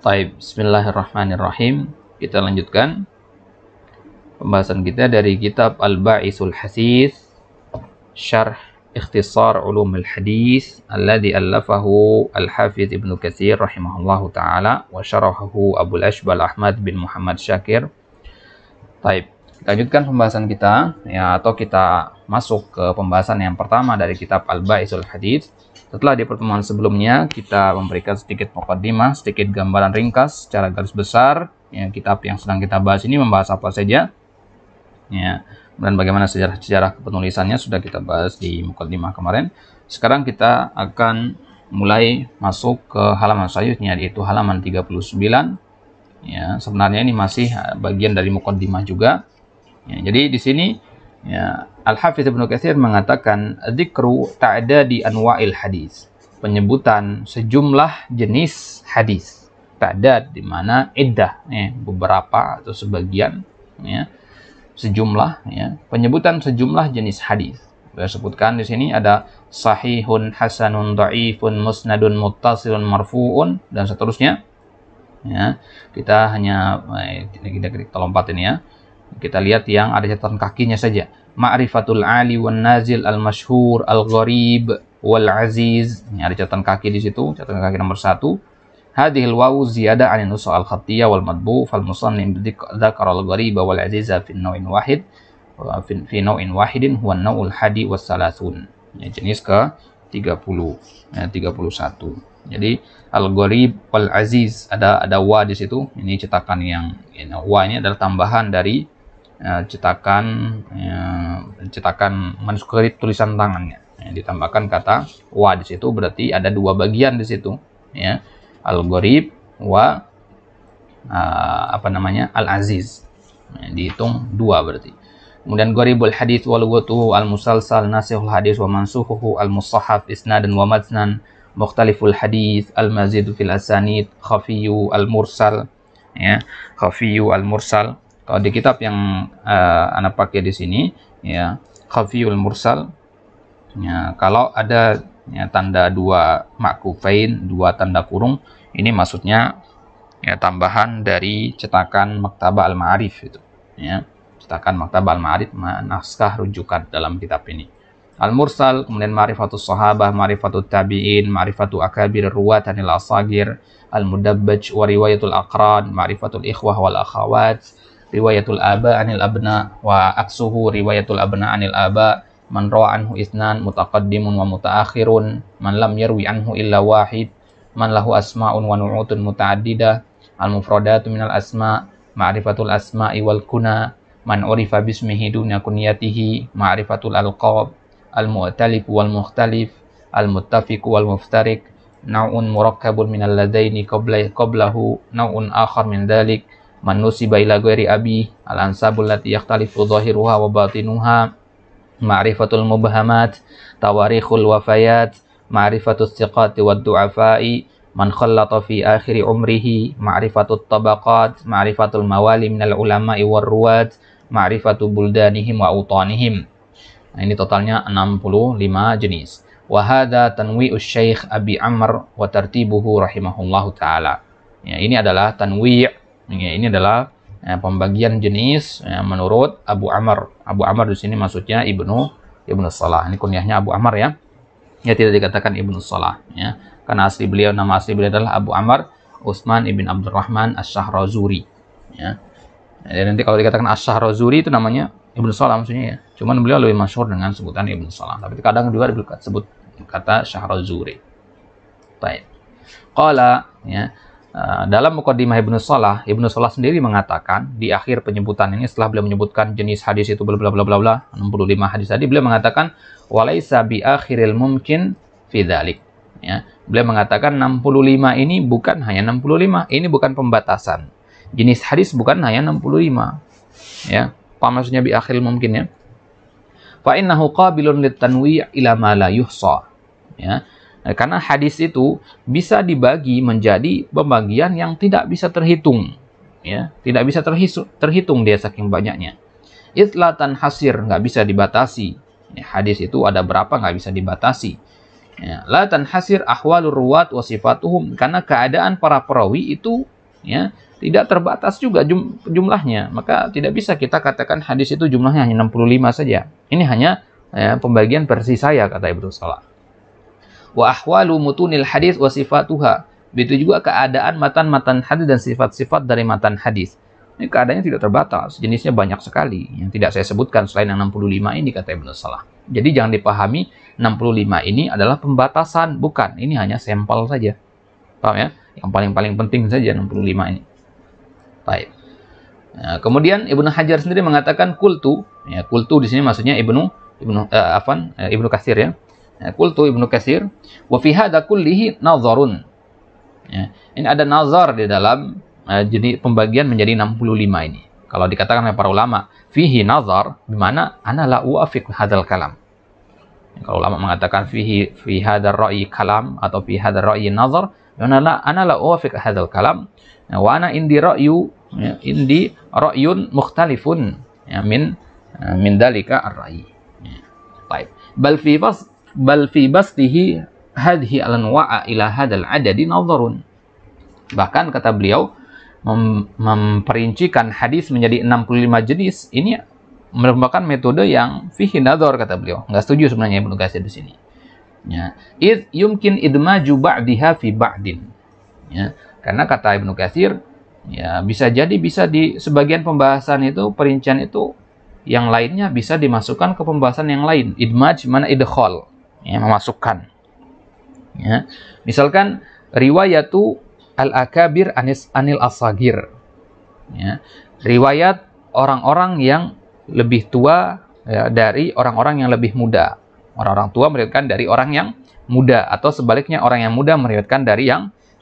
Taib, bismillahirrahmanirrahim. Kita lanjutkan pembahasan kita dari kitab Al-Ba'isul Hasith Syarh Ikhtisar Ulumul Hadis alladhi allafahu Al-Hafidh Ibnu Katsir rahimahullahu ta'ala wa syarahahu Abul Ashbal Ahmad bin Muhammad Syakir. Taib, kita lanjutkan pembahasan kita ya, atau kita masuk ke pembahasan yang pertama dari kitab Al-Ba'isul Hadith. Setelah di pertemuan sebelumnya kita memberikan sedikit muqaddimah, sedikit gambaran ringkas secara garis besar ya, kitab yang sedang kita bahas ini membahas apa saja ya, dan bagaimana sejarah kepenulisannya sudah kita bahas di muqaddimah kemarin. Sekarang kita akan mulai masuk ke halaman selanjutnya, yaitu halaman 39 ya. Sebenarnya ini masih bagian dari muqaddimah juga ya. Jadi di sini ya, Al-Hafidh Ibnu Katsir mengatakan dzikru ta'dadi anwa'il hadis, penyebutan sejumlah jenis hadis. Ta'dad di mana iddah ya, beberapa atau sebagian ya, sejumlah ya, penyebutan sejumlah jenis hadis. Saya sebutkan di sini ada sahihun, hasanun, dhaifun, musnadun, muttasilun, marfu'un dan seterusnya. Ya, kita hanya kita lompat ini ya. Kita lihat yang ada catatan kakinya saja. Ma'rifatul ali wan nazil al masyhur al gharib wal aziz. Ini ada catatan kaki di situ, catatan kaki nomor 1. Hadhil wawu ziyadah 'an nusakh al khattiyah wal matbu' fal musannif dzakara al gharib wal aziza fi naw'in wahid wa fi naw'in wahidin huwa an-naw'ul hadi was salasun. Ya, jenis ke 30 ya, 31. Jadi al-gharib wal aziz ada wa di situ. Ini cetakan yang wa ini adalah tambahan dari cetakan manuskrip tulisan tangannya. Ya, ditambahkan kata wa di situ, berarti ada dua bagian di situ ya. Al-gharib wa al-aziz. Ya, dihitung dua berarti. Kemudian gharibul hadits wa lughatuhu al-musalsal nasihul hadis wa mansukhuhu al-musahhaf isnadan wa matnan mukhtaliful hadits al-mazid fil asanid khafiyyu al-mursal ya, khafiyyu al-mursal. Kalau di kitab yang anak pakai di sini ya, khafiyul mursal ya, kalau ada ya, tanda dua makkufain, dua tanda kurung, ini maksudnya ya, tambahan dari cetakan Maktabah Al-Ma'arif itu ya. Cetakan Maktabah Al-Ma'arif, naskah rujukan dalam kitab ini. Al-Mursal, kemudian Ma'rifatus Sahabah, Ma'rifatut Tabi'in, Ma'rifatu Akabir Ruwat Anil Asagir, Al-Mudabbaj wa Riwayatul Aqran, Ma'rifatul Ikhwah wal Akhawat, Riwayatul Aba Anil Abna wa aksuhu Riwayatul Abna Anil Aba, Man rawa anhu isnan mutaqaddimun wa mutaakhirun, man lam yarwi anhu illa wahid, man lahu asma'un wa nu'utun muta'addidah, Al-Mufradatu minal asma', Ma'rifatul Asma'i wal Kuna, man urifa bismihi duna kunyatihi, Ma'rifatul Alqab, Al-Mu'talif wal Mukhtalif, Al-Muttafiq wal Muftarik, Naw'un murakkabun minal ladaini qablahu, Naw'un akhar min dhalik, man nusiba ila ghairi abi, Al-Ansabul lati yakhtalifu zahiruha wa batinuha, Ma'rifatul Mubhamat, Tawarikhul Wafayat, Ma'rifatul Thiqati wad Du'afai, Man khallata fi akhiri umrihi, Ma'rifatut Tabaqat, Ma'rifatul Mawali minal ulama'i war ruwat, Ma'rifatul buldanihim wa utanihim. Nah, ini totalnya 65 jenis. Wa hadza tanwi'us Syekh Abi Amr wa tartibuhu rahimahullahu taala. Ya, ini adalah tanwi'. Ya, ini adalah pembagian jenis ya, menurut Abu Amr. Abu Amr di sini maksudnya Ibnu Salah. Ini kunyahnya Abu Amr ya. Ya, tidak dikatakan Ibnu Salah ya. Karena nama asli beliau adalah Abu Amr Utsman ibn Abdurrahman Asy-Syahrazuri ya. Dan nanti kalau dikatakan Asy-Syahrazuri itu namanya Ibnu Salah maksudnya ya. Cuman beliau lebih masyhur dengan sebutan Ibnu Salah. Tapi kadang juga disebut kata Syahrazuri. Baik. Qala ya, dalam muqaddimah Ibnu Salah sendiri mengatakan di akhir penyebutan ini, setelah beliau menyebutkan jenis hadis itu bla bla bla bla bla 65 hadis tadi, beliau mengatakan walaisa bi akhiril mumkin fi dzalik. Ya, beliau mengatakan 65 ini bukan hanya 65, ini bukan pembatasan. Jenis hadis bukan hanya 65. Ya, apa maksudnya bi akhiril mumkin ya? Fa innahu qabilun litanwi' ila ma la yuhsa. Ya. Nah, karena hadis itu bisa dibagi menjadi pembagian yang tidak bisa terhitung, ya, tidak bisa terhitung dia saking banyaknya. Itlatan hasir, nggak bisa dibatasi. Ya, hadis itu ada berapa nggak bisa dibatasi. Ya, la tanhasir ahwalur ruwat wa sifatuhum, karena keadaan para perawi itu ya tidak terbatas juga jumlahnya. Maka tidak bisa kita katakan hadis itu jumlahnya hanya 65 saja. Ini hanya pembagian versi saya, kata Ibnu Salah. Wa ahwalu mutunil hadis wa sifatuha. Begitu juga keadaan matan-matan hadis dan sifat-sifat dari matan hadis. Ini keadaannya tidak terbatas, jenisnya banyak sekali yang tidak saya sebutkan selain yang 65 ini, kata Ibnu Salah. Jadi jangan dipahami 65 ini adalah pembatasan, bukan. Ini hanya sampel saja. Paham ya? Yang paling-paling penting saja 65 ini. Baik. Nah, kemudian Ibnu Hajar sendiri mengatakan kultu. Ya, kultu di sini maksudnya Ibnu Katsir ya. Kultu Ibnu Katsir wa fi hadza kullihi nazarun. Ya, ini ada nazar di dalam jadi pembagian menjadi 65 ini. Kalau dikatakan oleh para ulama, fihi nazar, bimana ana la uafiq hadzal kalam. Kalau ulama mengatakan fi hadzal ra'yi kalam atau fi hadzal ra'yi nazar, ana la uafiq hadzal kalam wa ana indi ra'yun mukhtalifun ya, min dalika ar-ra'yi. Baik. Bal fi bastihi hadhihi al-anwa'a ila hadzal adadi nazarun. Bahkan kata beliau memperincikan hadis menjadi 65 jenis ini merupakan metode yang fihi nadhar, kata beliau. Nggak setuju sebenarnya Ibnu Katsir di sini. Ya, id yumkin idmaju ba'diha fi ba'din. Ya, karena kata Ibnu Katsir, ya bisa jadi di sebagian pembahasan itu, perincian itu, yang lainnya bisa dimasukkan ke pembahasan yang lain. Idmaj mana idkhal, ya, memasukkan. Ya, misalkan riwayatu al-akabir anil asagir, ya, riwayat orang-orang yang lebih tua ya, dari orang-orang yang lebih muda. Orang-orang tua meriwayatkan dari orang yang muda, atau sebaliknya orang yang muda meriwayatkan dari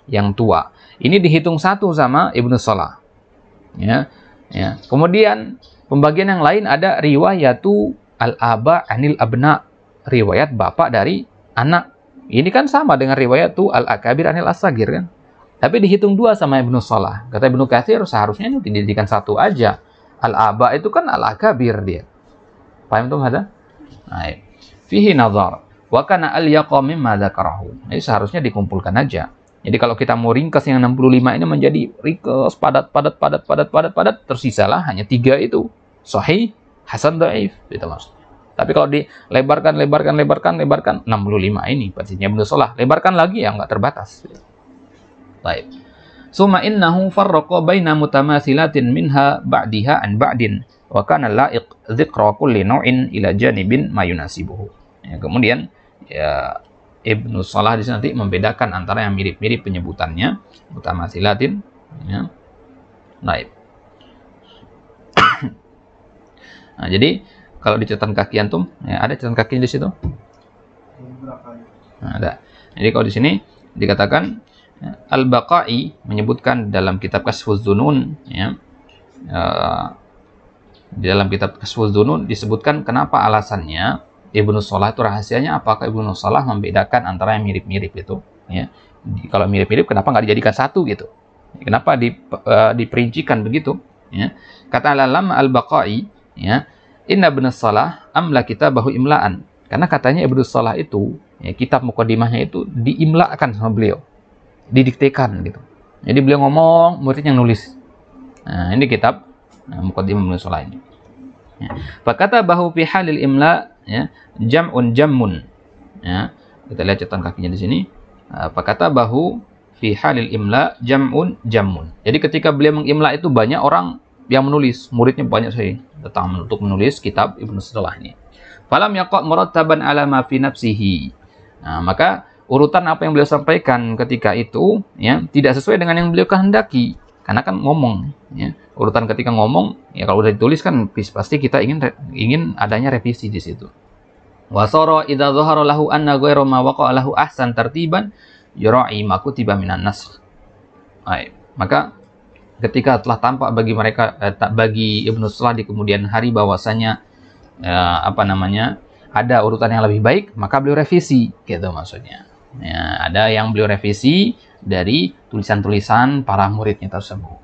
yang tua. Ini dihitung satu sama Ibnu Salah. Ya, ya. Kemudian pembagian yang lain ada riwayatu al-aba anil abna, riwayat bapak dari anak. Ini kan sama dengan riwayatu al-akabir anil asagir kan. Tapi dihitung dua sama Ibnu Salah. Kata Ibnu Katsir, seharusnya ini dijadikan satu aja. Al-aba itu kan al-akabir dia. Paham tuh ada? Nah, fihi nazar. Wa kana al-yaqa mimma dzakarahu. Jadi seharusnya dikumpulkan aja. Jadi kalau kita mau ringkas yang 65 ini menjadi ringkas, padat, tersisalah hanya 3 itu. Sahih, hasan, dhaif, itu maksudnya. Tapi kalau dilebarkan 65 ini versinya Ibnu Salah. Lebarkan lagi ya nggak terbatas. Baik. Summa innahu farraqa baina mutamathilatin minha ba'diha an ba'din wa kana la'iq dzikra kulli naw'in ila janibin ma yunasibuhu. Ya, kemudian ya Ibnu Salah di sini nanti membedakan antara yang mirip-mirip penyebutannya, mutamathilatin ya. Baik. Nah, jadi kalau di catatan kaki antum, ya ada catatan kaki di situ? Nah, ada. Jadi kalau di sini dikatakan Al-Baqai menyebutkan dalam kitab Kashfuz Dzunun ya, di dalam kitab Kashfuz Dzunun disebutkan kenapa alasannya Ibnu Salah itu rahasianya, apakah Ibnu Salah membedakan antara yang mirip-mirip itu ya. Kalau mirip-mirip kenapa nggak dijadikan satu gitu, kenapa diperincikan begitu ya. Kata Al-Alam Al-Baqai ya, inna Ibnu Salah amla kitabahu imla'an, karena katanya Ibnu Salah itu ya, kitab mukadimahnya itu diimla'kan sama beliau, didiktekan gitu. Jadi beliau ngomong, muridnya yang nulis. Nah, ini kitab Muqaddimah Ibnu Salah ini. Ya. Fakata bahu fi halil imla ya, jammun. Ya. Kita lihat catatan kakinya di sini. Fakata bahu fi halil imla jammun. Jadi ketika beliau mengimla itu banyak orang yang menulis, muridnya banyak sekali datang untuk menulis kitab Ibnu Salah ini. Falam yaqa murattaban ala ma fi nafsihi. Nah, maka urutan apa yang beliau sampaikan ketika itu ya tidak sesuai dengan yang beliau kehendaki, karena kan ngomong ya, urutan ketika ngomong ya kalau udah ditulis kan pasti kita ingin adanya revisi di situ. Wasara idza dhahara lahu anna ghairu ma waqa'a lahu ahsan tartiban yura'i ma kutiba minan nasakh. Maka ketika telah tampak bagi mereka bagi Ibnu Salah di kemudian hari bahwasanya ada urutan yang lebih baik, maka beliau revisi gitu maksudnya. Ya, ada yang beliau revisi dari tulisan-tulisan para muridnya tersebut.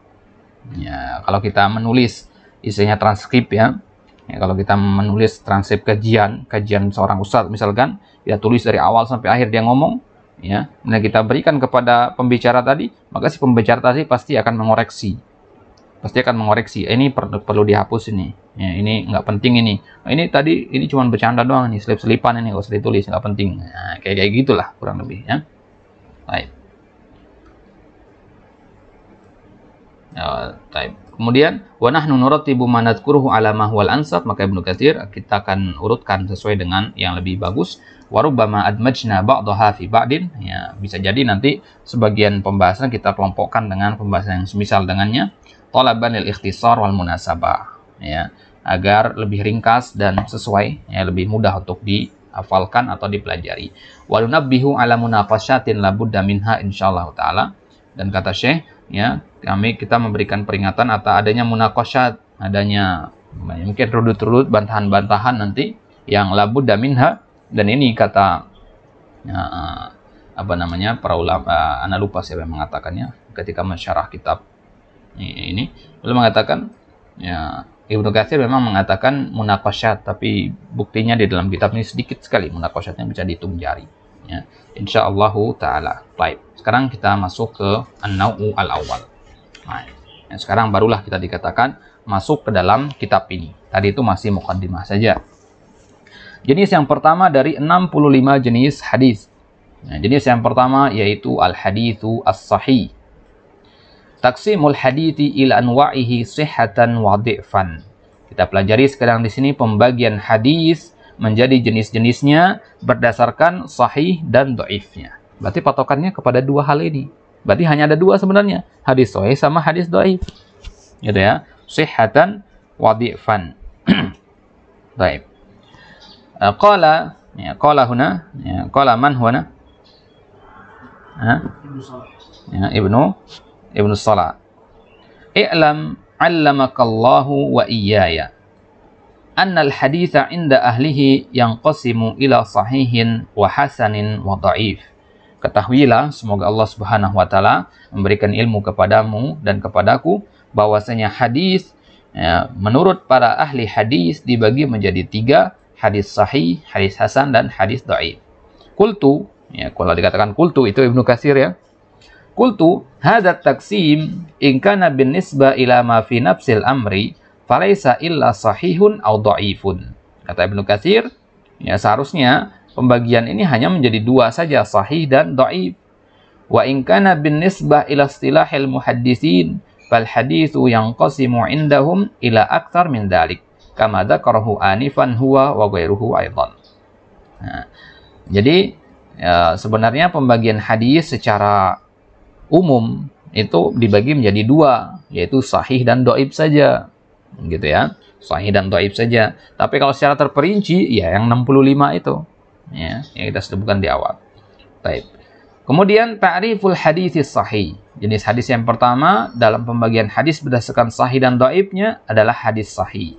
Ya, kalau kita menulis istilahnya transkrip ya, kalau kita menulis transkrip kajian seorang ustadz misalkan, kita tulis dari awal sampai akhir dia ngomong, ya, dan kita berikan kepada pembicara tadi, maka si pembicara tadi pasti akan mengoreksi. Ini perlu dihapus ini. Ya, ini nggak penting ini. Ini tadi ini cuma bercanda doang nih, selip-selipan ini nggak usah ditulis, nggak penting. Nah, kayak gitulah kurang lebih ya. Baik. Kemudian wa nahnu nurattibu ma nadhkuruhu ala ma huwal ansab, maka Ibnu Katsir kita akan urutkan sesuai dengan yang lebih bagus. Wa rubbama admajna ba'daha fi ba'din, ya, bisa jadi nanti sebagian pembahasan kita kelompokkan dengan pembahasan yang semisal dengannya, talaban lil ikhtisar wal munasabah, ya, agar lebih ringkas dan sesuai, ya, lebih mudah untuk dihafalkan atau dipelajari. Wa nunabbihu ala munaqasyatin la budda minha insyaallah taala, dan kata Syekh, ya, kita memberikan peringatan atau adanya munaqasyat, adanya mungkin rudut-rudut, bantahan-bantahan nanti yang la budda minha. Dan ini kata para ulama, ana lupa siapa yang mengatakannya ketika mensyarah kitab ini, beliau mengatakan, ya, Ibnu Katsir memang mengatakan munaqasyat, tapi buktinya di dalam kitab ini sedikit sekali, munaqasyatnya bisa dihitung jari, ya, insyaallah taala. Baik, sekarang kita masuk ke an-nau'u al-awwal. Nah, sekarang barulah kita dikatakan masuk ke dalam kitab ini. Tadi itu masih muqaddimah saja. Jenis yang pertama dari 65 jenis hadis. Nah, jenis yang pertama yaitu al-haditsu as-sahih. Taqsimul hadithi ila anwa'ihi sihhatan wa dhi'fan. Kita pelajari sekarang di sini pembagian hadis menjadi jenis-jenisnya berdasarkan sahih dan dhaifnya. Berarti patokannya kepada dua hal ini. Berarti hanya ada dua sebenarnya, hadis sahih sama hadis dhaif. Gitu ya, sihhatan wa dhi'fan. Baik. Qala, ya, qala huna, ya, qala man huna? Ya, Ibnu Salah. I'lam 'allamakallahu wa iyaya anna al-haditha 'inda ahlihi yanqasimu ila sahihin wa hasanin wa dha'if. Ketahuilah, semoga Allah Subhanahu wa taala memberikan ilmu kepadamu dan kepadaku, bahwasanya hadis, ya, menurut para ahli hadis dibagi menjadi tiga: hadis sahih, hadis hasan, dan hadis dhaif. Qultu, ya, kalau dikatakan qultu itu Ibnu Katsir, ya. Qultu hadza taqsim in kana binisba ila ma fi nafsil amri falaysa illa sahihun aw dhaifun. Kata Ibnu Katsir, ya, seharusnya pembagian ini hanya menjadi dua saja, sahih dan dhaif. Wa in kana binisba ila istilahil muhaddisin fal haditsu yanqasimu indahum ila aktsar min dzalik, kama dzakarahu anifan huwa wa ghairuhu aidan. Nah, jadi, ya, sebenarnya pembagian hadis secara umum itu dibagi menjadi dua, yaitu sahih dan dhaif saja. Gitu ya. Sahih dan dhaif saja. Tapi kalau secara terperinci, ya, yang 65 itu, ya, yang kita sebutkan di awal. Baik. Kemudian ta'riful haditsis sahih. Jenis hadis yang pertama dalam pembagian hadis berdasarkan sahih dan dhaifnya adalah hadis sahih.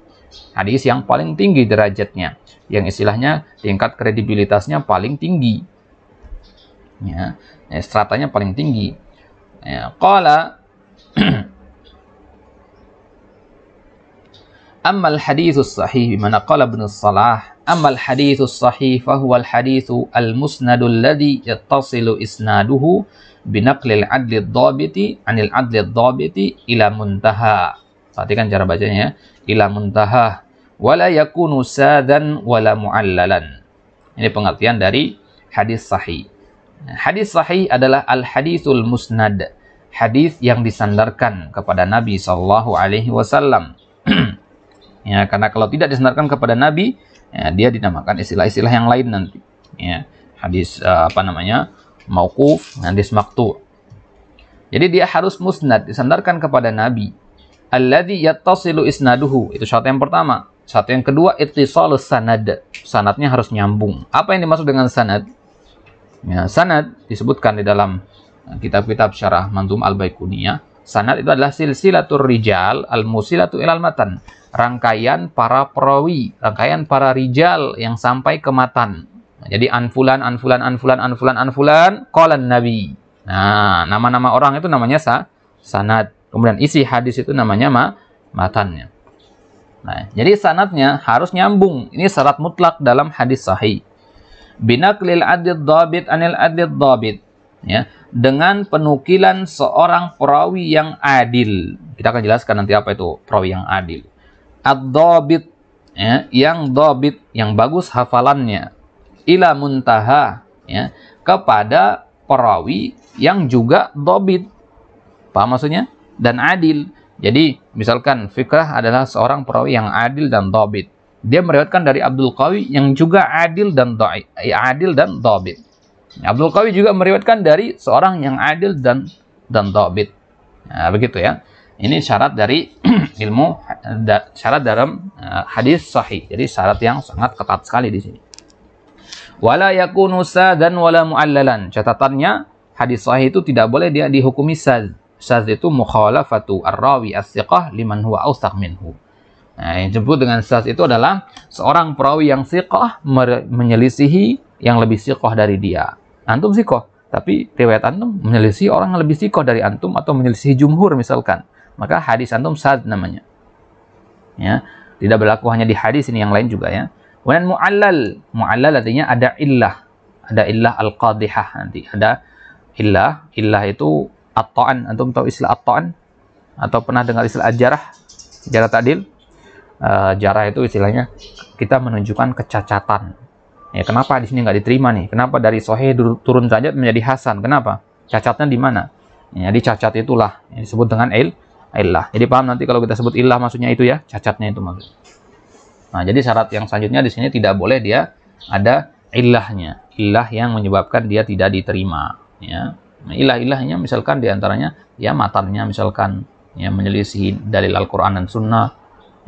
Hadis yang paling tinggi derajatnya, yang istilahnya tingkat kredibilitasnya paling tinggi, ya, stratanya paling tinggi. Ya, qala ammal haditsus sahih, bimana qala Ibnu Salah, ammal haditsus sahih fa huwa al-haditsu al-musnadul ladzi yattasilu isnaduhu binaqlil adli ad-dhabiti 'anil adli ad-dhabiti ila muntaha. Perhatikan cara bacanya, ya. Ila muntaha wala yakunu sadan wala mu'allalan. Ini pengertian dari hadis sahih. Hadis sahih adalah al-haditsul musnad, hadis yang disandarkan kepada Nabi sallallahu alaihi wasallam. Ya, karena kalau tidak disandarkan kepada Nabi, ya, dia dinamakan istilah-istilah yang lain nanti. Ya, hadis mauquf, hadis maqtu'. Jadi dia harus musnad, disandarkan kepada Nabi. Alladzi yattasilu isnaduhu, itu syarat yang pertama. Syarat yang kedua, ittisalus sanad. Sanadnya harus nyambung. Apa yang dimaksud dengan sanad? Ya, sanad disebutkan di dalam kitab-kitab syarah Manzum al-Baiquniyah. Sanad itu adalah silsilatur rijal al-musilatu ilal matan. Rangkaian para perawi, rangkaian para rijal yang sampai ke matan. Jadi anfulan, qalan nabi. Nah, nama-nama orang itu namanya sanad. Kemudian isi hadis itu namanya matannya. Nah, jadi sanadnya harus nyambung. Ini syarat mutlak dalam hadis sahih. Binaklil adid dhabit anil adid dhabit. Ya, dengan penukilan seorang perawi yang adil. Kita akan jelaskan nanti apa itu perawi yang adil. Ad-dhabit, ya, yang dhabit, yang bagus hafalannya. Ila muntaha, ya, kepada perawi yang juga dhabit. Paham maksudnya? Dan adil. Jadi, misalkan Fikrah adalah seorang perawi yang adil dan dhabit. Dia meriwayatkan dari Abdul Qawi yang juga adil dan dhabit. Abdul Qawi juga meriwayatkan dari seorang yang adil dan dhabit. Nah, begitu ya. Ini syarat dari ilmu, syarat dalam hadis sahih. Jadi syarat yang sangat ketat sekali di sini. Wala yakunu sadan wala mu'allalan. Catatannya, hadis sahih itu tidak boleh dia dihukumi sad. Sad itu mukhalafatu ar-rawi as-siqah liman huwa awsaq minhu. Nah, yang disebut dengan sad itu adalah seorang perawi yang siqah menyelisihi yang lebih siqah dari dia. Antum siqah, tapi riwayat antum menyelisihi orang yang lebih siqah dari antum atau menyelisihi jumhur misalkan. Maka hadis antum sad namanya. Ya, tidak berlaku hanya di hadis ini, yang lain juga ya. Kemudian mu'allal. Mu'allal artinya ada illah. Ada illah al-qadihah nanti. Ada illah. Illah itu at-ta'an. Antum tahu istilah at-ta'an? Atau pernah dengar istilah jarah? Jarah ta'dil? Jarah itu istilahnya kita menunjukkan kecacatan. Ya, kenapa di sini nggak diterima nih? Kenapa dari sahih turun derajat menjadi hasan? Kenapa? Cacatnya di mana? Ya, jadi cacat itulah yang disebut dengan illah. Jadi paham nanti kalau kita sebut illah maksudnya itu ya, cacatnya itu maksud. Nah, jadi syarat yang selanjutnya di sini tidak boleh dia ada illahnya. Illah yang menyebabkan dia tidak diterima, ya. Nah, ilah-ilahnya misalkan diantaranya ya matanya misalkan ya menyelisih dalil Al-Quran dan Sunnah,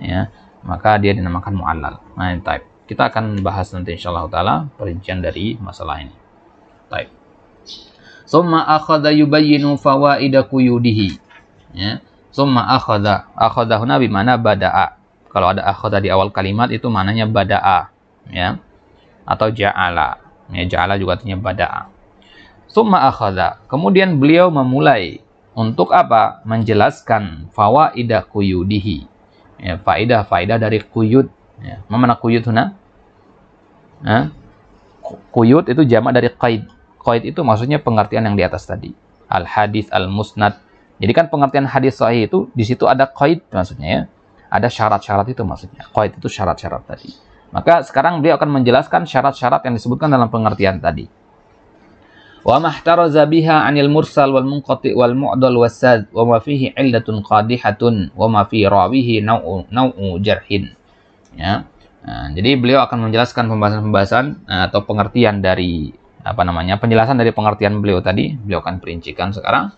ya, maka dia dinamakan mu'allal. Nah, type. Kita akan bahas nanti insyaallah taala perincian dari masalah ini. Type. Summa akhadha yubayyinu fawaida quyudihi. Ya. Summa akhadha huna bi mana bada'a. Kalau ada akhadha di awal kalimat itu mananya bada'a, ya. Atau ja'ala. Ya, ja'ala juga artinya bada'a. Summa akhadha, kemudian beliau memulai untuk apa? Menjelaskan fawaidah quyudihi. Ya, faidah dari quyud. Ya, mana quyud huna? Nah, quyud itu jamak dari qaid. Qaid itu maksudnya pengertian yang di atas tadi. Al-hadis al-musnad. Jadi kan pengertian hadis sahih itu di situ ada qaid maksudnya ya. Ada syarat-syarat itu maksudnya. Qaid itu syarat-syarat tadi. Maka sekarang beliau akan menjelaskan syarat-syarat yang disebutkan dalam pengertian tadi. Wa mahtaraza biha 'anil mursal wal munqati wal mu'dal wasad wa ma fihi 'illatun qadihatun wa ma fi rawihi naw'u jarhin. Ya. Nah, jadi beliau akan menjelaskan pembahasan-pembahasan atau pengertian dari penjelasan dari pengertian beliau tadi. Beliau akan perincikan sekarang,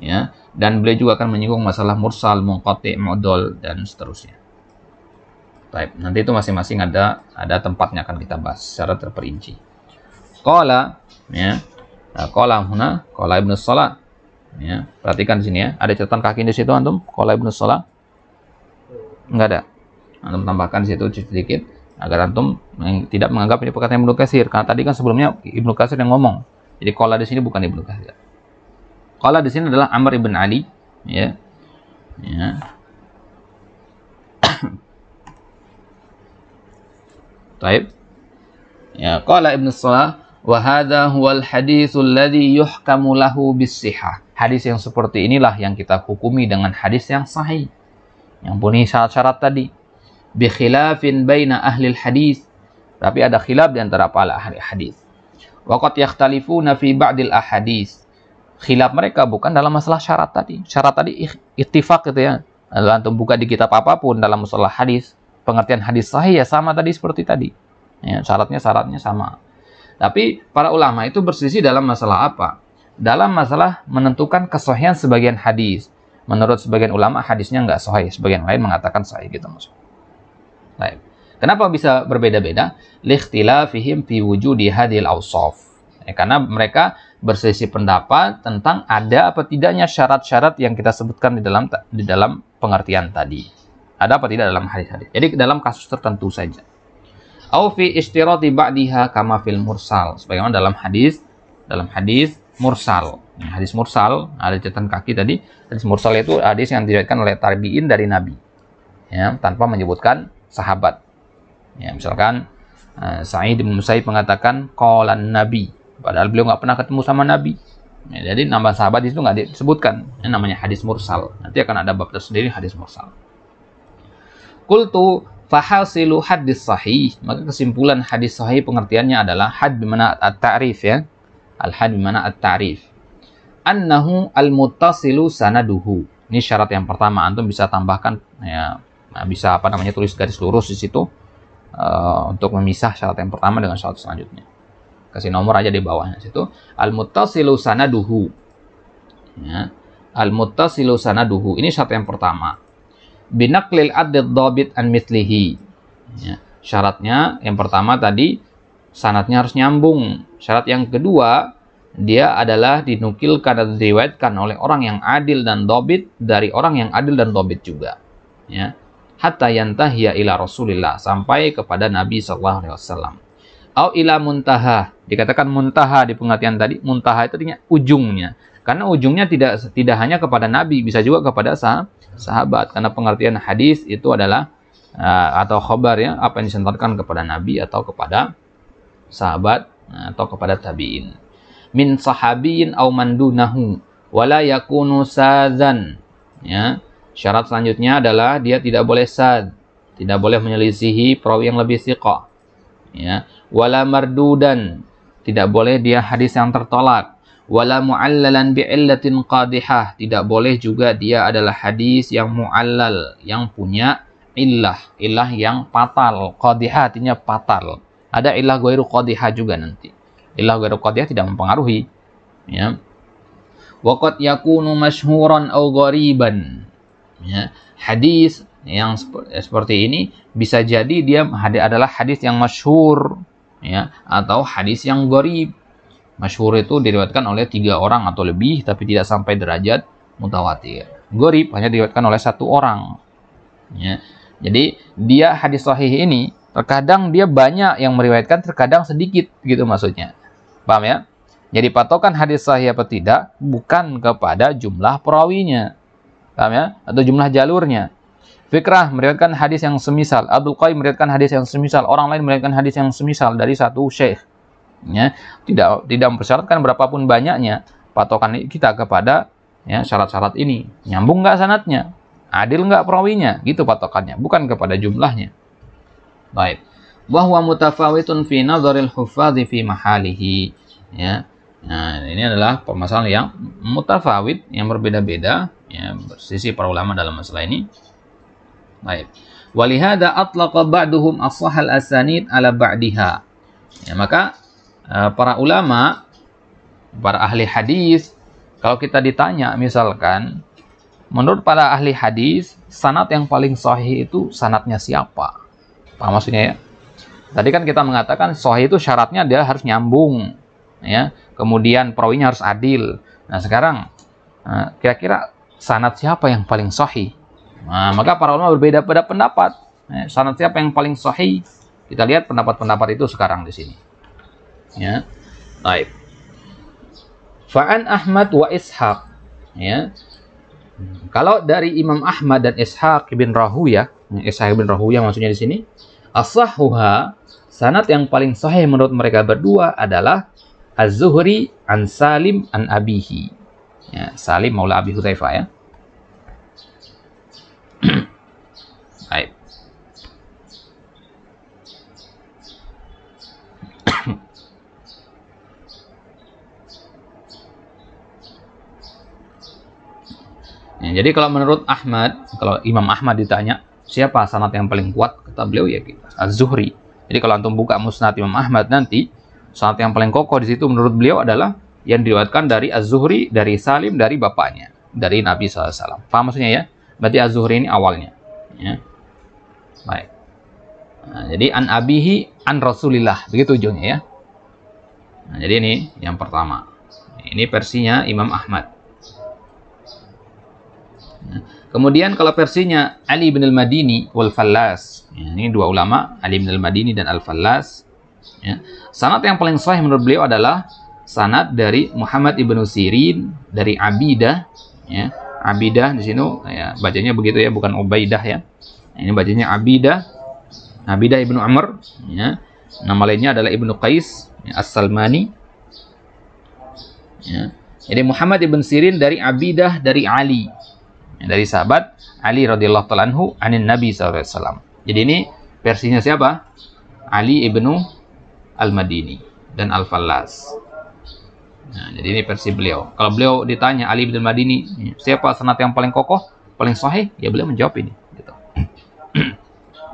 ya. Dan beliau juga akan menyinggung masalah mursal, munqati, mu'dal dan seterusnya. Baik, nanti itu masing-masing ada tempatnya akan kita bahas secara terperinci. Qala, ya. Nah, qala huna, qala Ibnu Salah. Ya, perhatikan di sini ya. Ada catatan kaki di situ antum? Qala Ibnu Salah? Enggak ada. Antum tambahkan di situ sedikit agar antum tidak menganggap ini perkataan Ibnu Katsir, karena tadi kan sebelumnya Ibnu Katsir yang ngomong. Jadi qala di sini bukan Ibnu Katsir. Qala di sini adalah Amr ibn Ali, ya. Ya. Baik. Ya, qala Ibnu Salah wa hadha huwal haditsul ladzi yuhkamu lahu bis-sihah. Hadis yang seperti inilah yang kita hukumi dengan hadis yang sahih, yang punya syarat-syarat tadi. Bi khilafin baina ahli hadis. Tapi ada khilaf di antara para ahli hadis. Wa qad yakhtalifuna fi ba'dil ahadits. Khilaf mereka bukan dalam masalah syarat tadi. Syarat tadi ittifaq gitu ya. Lalu antum buka di kitab apapun dalam masalah hadis, pengertian hadis sahih ya sama tadi seperti tadi. Ya, syaratnya sama. Tapi para ulama itu berselisih dalam masalah apa? Dalam masalah menentukan kesahihan sebagian hadis. Menurut sebagian ulama hadisnya nggak sahih, sebagian lain mengatakan sahih gitu maksudnya. Baik. Kenapa bisa berbeda-beda? Likhtilafihim fi wujudi hadhil awsaf. Ya, karena mereka berselisih pendapat tentang ada apa tidaknya syarat-syarat yang kita sebutkan di dalam pengertian tadi. Ada apa tidak dalam hadis-hadis. Jadi dalam kasus tertentu saja. Au fi istirati ba'diha kama fil mursal. Sebagaimana dalam hadis mursal. Ya, hadis mursal ada catatan kaki tadi. Hadis mursal itu hadis yang diriwayatkan oleh tabi'in dari Nabi. Ya, tanpa menyebutkan sahabat. Ya, misalkan Sa'id bin Musayyib mengatakan qalan Nabi, padahal beliau nggak pernah ketemu sama Nabi. Ya, jadi nama sahabat itu nggak disebutkan. Ini namanya hadis mursal. Nanti akan ada bab tersendiri hadis mursal. Qultu fahasilu hadis sahih, maka kesimpulan hadis sahih pengertiannya adalah had bimana at-ta'rif ya. Al-had bimana at-ta'rif. Annahu al-muttasilu sanaduhu. Ini syarat yang pertama, antum bisa tambahkan ya, bisa tulis garis lurus di situ untuk memisah syarat yang pertama dengan syarat selanjutnya. Kasih nomor aja di bawahnya situ. Al-muttasilu sanaduhu. Ya. Al-muttasilu sanaduhu. Ini syarat yang pertama. Binaqlil addad dhabit an mithlihi. Ya. Syaratnya yang pertama tadi sanadnya harus nyambung. Syarat yang kedua, dia adalah dinukilkan atau diriwayatkan oleh orang yang adil dan dhabit dari orang yang adil dan dhabit juga. Ya. Hatta yantahiya ila Rasulillah, sampai kepada Nabi sallallahu alaihi wasallam. Au ila muntaha. Dikatakan muntaha di pengertian tadi, muntaha itu artinya ujungnya. Karena ujungnya tidak hanya kepada Nabi, bisa juga kepada sahabat. Karena pengertian hadis itu adalah atau khabar ya, apa yang disandarkan kepada Nabi atau kepada sahabat atau kepada tabi'in. Min sahabiyin au mandunahu wala yakunu sadzan. Ya. Syarat selanjutnya adalah dia tidak boleh sad, tidak boleh menyelisihi perawi yang lebih thiqah. Ya. Wala mardudan, tidak boleh dia hadis yang tertolak. Wala mu'allalan bi'illatin qadihah, tidak boleh juga dia adalah hadis yang mu'allal, yang punya illah yang fatal. Qadihah artinya fatal. Ada illah ghairu qadihah juga nanti. Illah ghairu qadihah tidak mempengaruhi. Ya. Wa qad yakunu masyhuran aw ghariban. Ya. Hadis yang seperti ini bisa jadi dia adalah hadis yang masyhur ya, atau hadis yang gharib. Masyhur itu diriwayatkan oleh 3 orang atau lebih tapi tidak sampai derajat mutawatir. Gharib hanya diriwayatkan oleh 1 orang. Ya. Jadi dia hadis sahih ini terkadang dia banyak yang meriwayatkan, terkadang sedikit gitu maksudnya. Paham ya? Jadi patokan hadis sahih apa tidak bukan kepada jumlah perawinya. Paham ya? Atau jumlah jalurnya. Fikrah meriwayatkan hadis yang semisal, Abdul Qayyim meriwayatkan hadis yang semisal, orang lain meriwayatkan hadis yang semisal dari satu syekh. Ya, tidak mempersyaratkan berapapun banyaknya, patokan kita kepada ya syarat-syarat ini. Nyambung nggak sanadnya? Adil nggak perawinya? Gitu patokannya, bukan kepada jumlahnya. Baik. Wa huwa mutafawitun fi nadharil huffadhi fi mahalihi. Ya. Nah, ini adalah permasalahan yang mutafawit, yang berbeda-beda ya sisi para ulama dalam masalah ini. Baik. Walihada atlaqa ba'duhum as-sahal asanid ala ba'diha. Ya, maka para ulama, para ahli hadis, kalau kita ditanya misalkan, menurut para ahli hadis, sanad yang paling sahih itu sanadnya siapa? Apa maksudnya ya? Tadi kan kita mengatakan sahih itu syaratnya dia harus nyambung, ya. Kemudian perawinya harus adil. Nah, sekarang kira-kira sanad siapa yang paling sahih? Nah, maka para ulama berbeda pada pendapat. Sanad siapa yang paling sahih? Kita lihat pendapat-pendapat itu sekarang di sini. Ya. Baik. Fa'an Ahmad wa Ishaq. Ya. Kalau dari Imam Ahmad dan Ishaq bin Rahuyah, Ishaq bin Rahuyah maksudnya di sini, as-sahhuha, sanad yang paling sahih menurut mereka berdua adalah Az-Zuhri an Salim an abihi. Ya, Salim maula Abi Hudzaifah ya. Baik. Ya, jadi kalau menurut Ahmad, kalau Imam Ahmad ditanya siapa sanad yang paling kuat, kata beliau ya Az-Zuhri. Jadi kalau antum buka musnad Imam Ahmad nanti, sanad yang paling kokoh di situ menurut beliau adalah yang diriwayatkan dari Az-Zuhri, dari Salim, dari bapaknya, dari Nabi SAW. Paham maksudnya ya? Berarti Az-Zuhri ini awalnya. Ya. Baik. Nah, jadi an abihi an Rasulillah, begitu ujungnya ya. Nah, jadi ini yang pertama. Ini versinya Imam Ahmad. Kemudian kalau versinya Ali bin al-Madini wal Fallas, ya, ini dua ulama, Ali bin al-Madini dan al-Fallas. Ya. Sanad yang paling sahih menurut beliau adalah sanad dari Muhammad ibnu Sirin, dari Abidah. Ya. Abidah di sini ya, bacanya begitu ya, bukan Ubaidah ya. Ini bacanya Abidah, Abidah ibnu Amr. Ya. Nama lainnya adalah Ibnu Qais As-Salmani. Ya. Jadi Muhammad ibn Sirin dari Abidah dari Ali, dari sahabat Ali radhiyallahu taala anhu anin Nabi SAW. Jadi ini versinya siapa? Ali ibnu Al-Madini dan Al-Fallas. Nah, jadi ini versi beliau. Kalau beliau ditanya Ali ibnu Al-Madini, siapa sanad yang paling kokoh, paling sahih, ya beliau menjawab ini. Gitu.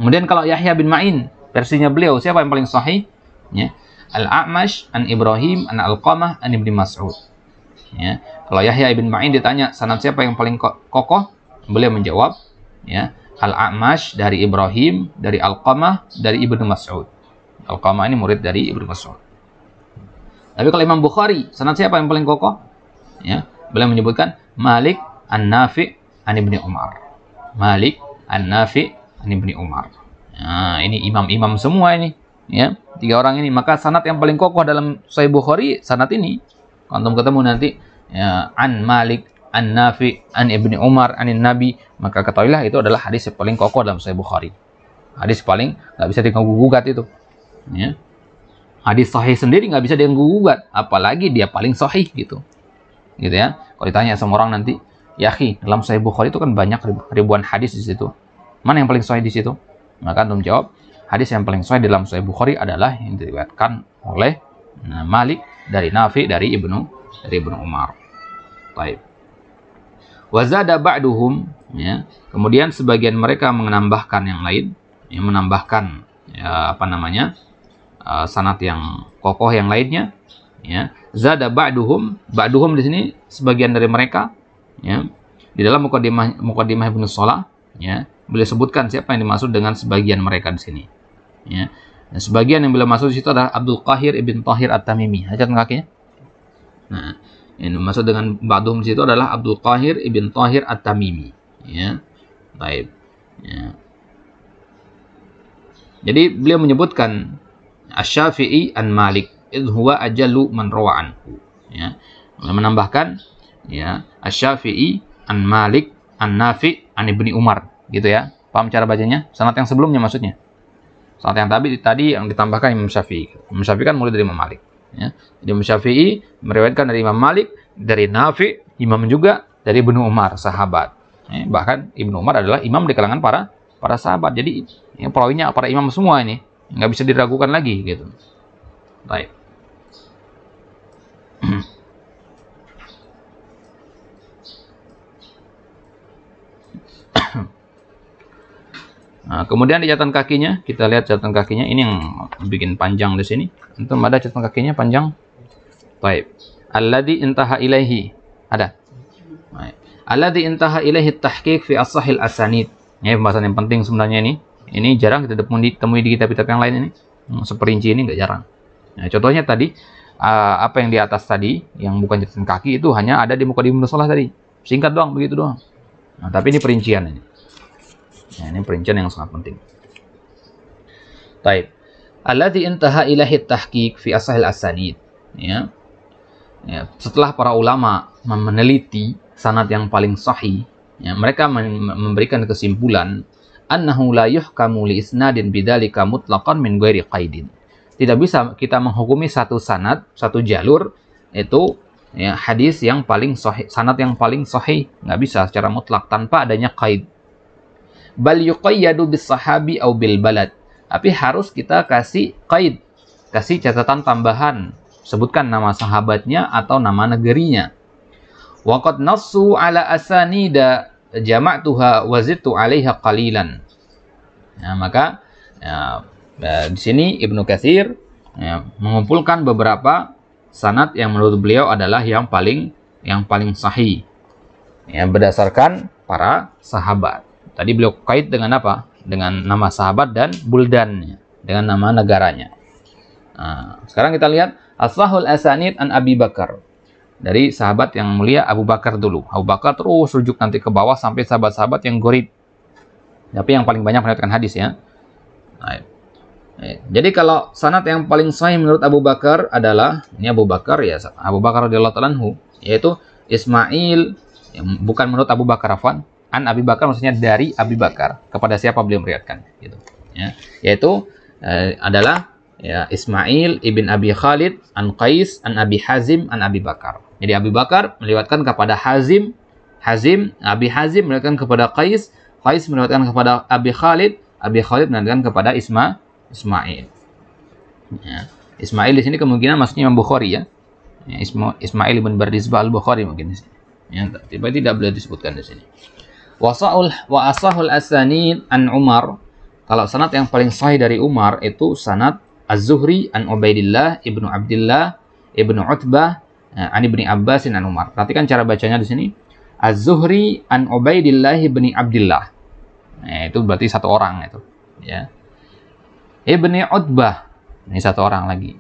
Kemudian kalau Yahya bin Ma'in, versinya beliau, siapa yang paling sahih? Ya. Al-A'mash an Ibrahim an Alqamah an Ibni Mas'ud. Ya. Kalau Yahya bin Ma'in ditanya sanad siapa yang paling kokoh, beliau menjawab, ya, Al-A'mash dari Ibrahim, dari Alqamah, dari Ibnu Mas'ud. Alqamah ini murid dari Ibnu Mas'ud. Tapi kalau Imam Bukhari, sanad siapa yang paling kokoh? Ya, beliau menyebutkan Malik an-Nafi' an Ibni Umar. Malik an-Nafi' an Ibni Umar. Nah, ini imam-imam semua ini, ya. 3 orang ini, maka sanad yang paling kokoh dalam Sahih Bukhari sanad ini. Kalau ketemu nanti ya, an Malik, an Nafi, an Ibni Umar, anin Nabi, maka ketahuilah itu adalah hadis yang paling kokoh dalam Sahih Bukhari. Hadis paling nggak bisa diganggu-gugat itu. Ya. Hadis sahih sendiri nggak bisa diganggu-gugat, apalagi dia paling sahih gitu. Gitu ya. Kalau ditanya sama orang nanti, ya akhi, dalam Sahih Bukhari itu kan banyak ribuan hadis di situ. Mana yang paling sahih di situ? Maka antum jawab, hadis yang paling sahih dalam Sahih Bukhari adalah yang diriwayatkan oleh Malik dari Nafi dari Ibnu Umar. Baik. Wazada ba'duhum, ya. Kemudian sebagian mereka menambahkan yang lain, yang menambahkan ya, apa namanya? Sanad yang kokoh yang lainnya, ya. Zada ba'duhum, ba'duhum di sini sebagian dari mereka, ya. Di dalam Muqaddimah Ibnu Shalah, ya, beliau sebutkan siapa yang dimaksud dengan sebagian mereka di sini, ya. Nah, sebagian yang beliau maksud di situ adalah Abdul Qahir ibn Tahir At-Tamimi. Catatan kakinya. Nah, yang dimaksud dengan ba'duhum di situ adalah Abdul Qahir ibn Tahir At-Tamimi, ya. Baik. Ya. Jadi beliau menyebutkan Asy-Syafi'i an Malik idh huwa ajallu man rawa anhu, ya. Beliau menambahkan, ya, Asy-Syafi'i an Malik an Nafi' an Ibni Umar, gitu ya. Paham cara bacanya? Sanad yang sebelumnya maksudnya. Sanad yang tadi yang ditambahkan Imam Syafi'i. Imam Syafi'i kan murid dari Imam Malik, ya. Jadi Imam Syafi'i meriwayatkan dari Imam Malik, dari Nafi', imam juga dari Ibnu Umar, sahabat. Ya, bahkan Ibnu Umar adalah imam di kalangan para sahabat. Jadi ya, perawinya para imam semua ini, nggak bisa diragukan lagi gitu. Baik. Nah, kemudian di catatan kakinya, kita lihat catatan kakinya ini yang bikin panjang di sini. Untuk ada catatan kakinya panjang. Baik. Alladzi intaha ilaihi. Ada. Baik. Alladzi intaha ilaihi tahqiq fi as-sahih al-asanid. Ini pembahasan yang penting sebenarnya ini. Ini jarang kita temui di kitab-kitab yang lain ini. Seperinci ini nggak jarang. Nah, contohnya tadi apa yang di atas tadi, yang bukan catatan kaki itu hanya ada di Muqaddimah Ibnu Shalah tadi. Singkat doang, begitu doang. Nah, tapi ini perincian ini. Nah, ini perincian yang sangat penting. Baik. Alladzi intaha ilaihi tahqiq fi as-sahih al-asanid. Ya. Ya, setelah para ulama meneliti sanad yang paling sahih, ya, mereka memberikan kesimpulan annahu la yuhkamu li isnadin bidzalika mutlaqan min ghairi qaidin. Tidak bisa kita menghukumi satu sanad, satu jalur itu, ya, hadis yang paling sahih, sanad yang paling sahih, nggak bisa secara mutlak tanpa adanya qaid. Bal yuqayyadu bis sahabi au bil balad. Tapi harus kita kasih qaid, kasih catatan tambahan, sebutkan nama sahabatnya atau nama negerinya. Wa qad nassu ala asanida jama'tuha wa zidtu 'alaiha qalilan. Nah, maka ya, di sini Ibnu Katsir ya, mengumpulkan beberapa sanad yang menurut beliau adalah yang paling sahih, ya, berdasarkan para sahabat. Tadi beliau kait dengan apa? Dengan nama sahabat dan buldannya, dengan nama negaranya. Nah, sekarang kita lihat as-sahul asanid an Abi Bakar. Dari sahabat yang mulia Abu Bakar dulu. Abu Bakar terus rujuk nanti ke bawah sampai sahabat-sahabat yang gharib. Tapi yang paling banyak meriwayatkan hadis, ya. Nah, jadi kalau sanad yang paling sahih menurut Abu Bakar adalah, ini Abu Bakar, ya, Abu Bakar radhiyallahu ta'ala anhu, yaitu Ismail, bukan menurut Abu Bakar, afwan. An Abi Bakar maksudnya dari Abi Bakar. Kepada siapa beliau meriwayatkan, gitu. Ya. Yaitu adalah ya, Ismail ibn Abi Khalid an Qais an Abi Hazim an Abi Bakar. Jadi Abi Bakar meriwayatkan kepada Hazim, Abi Hazim meriwayatkan kepada Qais meriwayatkan kepada Abi Khalid meriwayatkan kepada Ismail. Ya. Ismail di sini kemungkinan maksudnya Imam Bukhari ya. Ya, Ismail ibn Bardizbah al-Bukhari mungkin di sini. Ya, tapi tidak boleh disebutkan di sini. Wa asahul asanid an Umar. Kalau sanad yang paling sahih dari Umar itu sanad Az-Zuhri an Ubaidillah ibnu Abdillah ibnu Utbah an ibni Abbas an Umar. Perhatikan cara bacanya di sini. Az-Zuhri an Ubaidillah ibni Abdillah. Nah, itu berarti satu orang itu, ya. Ibni Utbah, ini satu orang lagi.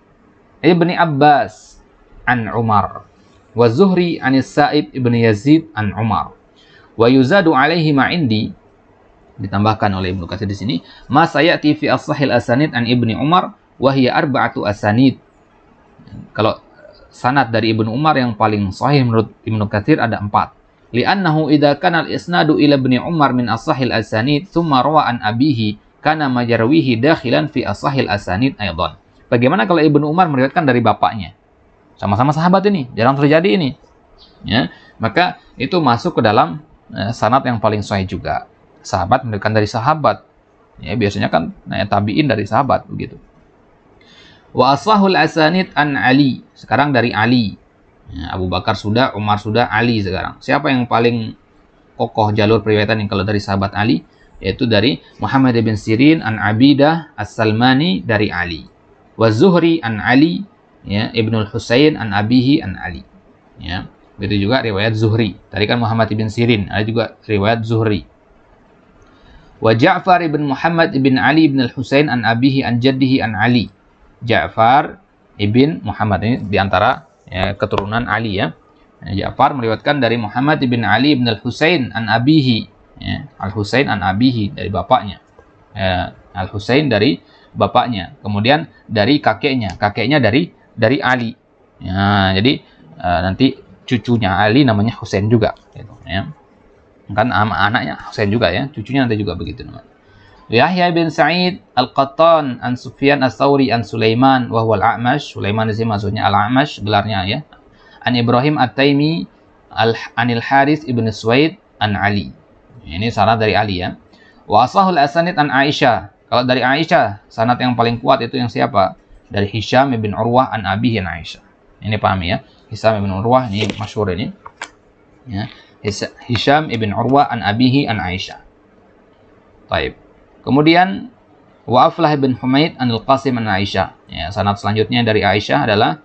Ibni Abbas an Umar. Wa Zuhri an Sa'ib ibni Yazid an Umar. Wa yuzadu alaihi ma indi, ditambahkan oleh Ibnu Katsir di sini, ma sayati fi as-sahih asanid an Ibni Umar wa hiya arba'atu asanid. Kalau sanad dari Ibnu Umar yang paling sahih menurut Ibnu Katsir ada 4. Li'annahu idza kana al-isnadu ila Ibni Umar min as-sahih asanid thumma rawa an abihi kana majarwihi dakhilan fi as-sahih asanid aidan. Bagaimana kalau Ibnu Umar meriwayatkan dari bapaknya? Sama-sama sahabat ini, jarang terjadi ini. Ya, maka itu masuk ke dalam sanad yang paling sahih juga. Sahabat meriwayatkan dari sahabat. Ya, biasanya kan tabi'in dari sahabat begitu. Wa asahul asanid an Ali. Sekarang dari Ali. Ya, Abu Bakar sudah, Umar sudah, Ali sekarang. Siapa yang paling kokoh jalur periwayatan yang kalau dari sahabat Ali? Yaitu dari Muhammad bin Sirin an Abidah As-Salmani dari Ali. Wa Zuhri an Ali, ya, Ibnul Husain an Abihi an Ali. Ya, begitu juga riwayat Zuhri. Tadi kan Muhammad bin Sirin, ada juga riwayat Zuhri. Wa Ja'far ibn Muhammad ibn Ali ibn al-Husain an Abihi an Jaddihi an Ali. Ja'far ibn Muhammad ini diantara ya, keturunan Ali ya. Ja'far meriwayatkan dari Muhammad ibn Ali ibn al-Husain an Abihi. Ya, Al-Husain an Abihi dari bapaknya. Al-Husain dari bapaknya. Kemudian dari kakeknya dari Ali. Ya, jadi nanti cucunya Ali namanya Husain juga gitu, ya. Kan anaknya Husain juga ya, cucunya nanti juga begitu namanya. Yahya bin Sa'id Al-Qattan an Sufyan Ats-Tsauri an Sulaiman wa huwa Al-A'mash. Sulaiman di sini maksudnya Al-A'mash gelarnya ya. An Ibrahim At-Taimi anil Haris ibn Suwaid an Ali. Ini sanad dari Ali ya. Wa asahul asanid an Aisyah. Kalau dari Aisyah, sanad yang paling kuat itu yang siapa? Dari Hisham ibn Urwah an Abihi an Aisyah. Ini pahami ya. Hisham ibn Urwah ini masyhur ini. Ya. Hisham ibn Urwah an Abihi an Aisyah. Baik. Kemudian wa Aflah bin Humaid an Al-Qasim an Aisyah. Ya, sanad selanjutnya dari Aisyah adalah